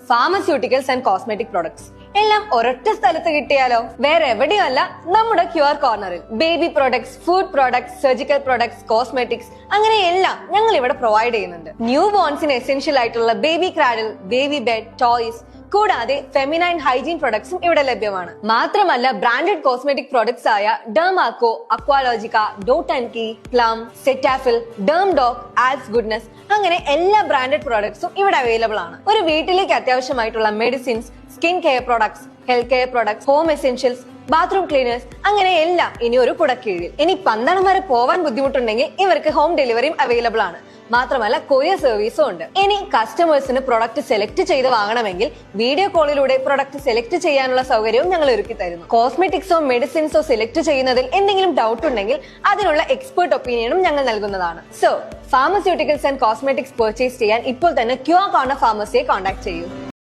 Pharmaceuticals and cosmetic products എല്ലാം ഒരൊറ്റ സ്ഥലത്ത് കിട്ടിയാലോ? വേറെ എവിടെയല്ല, നമ്മുടെ ക്യൂആർ കോർണറിൽ. Baby products, food products, surgical products, cosmetics അങ്ങനെ എല്ലാം ഞങ്ങൾ ഇവിടെ പ്രൊവൈഡ് ചെയ്യുന്നുണ്ട്. ന്യൂ ബോൺസിന് എസെൻഷ്യൽ ആയിട്ടുള്ള baby cradle, baby bed, toys കൂടാതെ ഫെമിനൈൻ ഹൈജീൻ പ്രൊഡക്ട്സും ഇവിടെ ലഭ്യമാണ്. മാത്രമല്ല ബ്രാൻഡഡ് കോസ്മെറ്റിക് പ്രൊഡക്ട്സ് ആയ Dermaco, Aqualogica, Dot and Key, Plum, Cetaphil, Derm Doc, Alps Goodness അങ്ങനെ എല്ലാ ബ്രാൻഡഡ് പ്രൊഡക്ട്സും ഇവിടെ അവൈലബിൾ ആണ്. ഒരു വീട്ടിലേക്ക് അത്യാവശ്യമായിട്ടുള്ള medicines, skin care products, health care products, home essentials, bathroom cleaners അങ്ങനെ എല്ലാം ഇനി ഒരു കുടക്കീഴിൽ. ഇനി പന്തളം വരെ പോവാൻ ബുദ്ധിമുട്ടുണ്ടെങ്കിൽ ഇവർക്ക് ഹോം ഡെലിവറിയും അവൈലബിൾ ആണ്. മാത്രമല്ല കൊറിയർ സർവീസും ഉണ്ട്. ഇനി കസ്റ്റമേഴ്സിന് പ്രൊഡക്റ്റ് സെലക്ട് ചെയ്ത് വാങ്ങണമെങ്കിൽ വീഡിയോ കോളിലൂടെ പ്രൊഡക്റ്റ് സെലക്ട് ചെയ്യാനുള്ള സൗകര്യവും ഞങ്ങൾ ഒരുക്കി തരുന്നു. കോസ്മെറ്റിക്സോ മെഡിസിൻസോ സെലക്ട് ചെയ്യുന്നതിൽ എന്തെങ്കിലും ഡൗട്ട് ഉണ്ടെങ്കിൽ അതിനുള്ള എക്സ്പേർട്ട് ഒപ്പീനിയനും ഞങ്ങൾ നൽകുന്നതാണ്. So pharmaceuticals and cosmetics purchase ചെയ്യാൻ ഇപ്പോൾ തന്നെ ക്യൂആർ കോർണർ ഫാർമസിയെ കോൺടാക്ട് ചെയ്യൂ.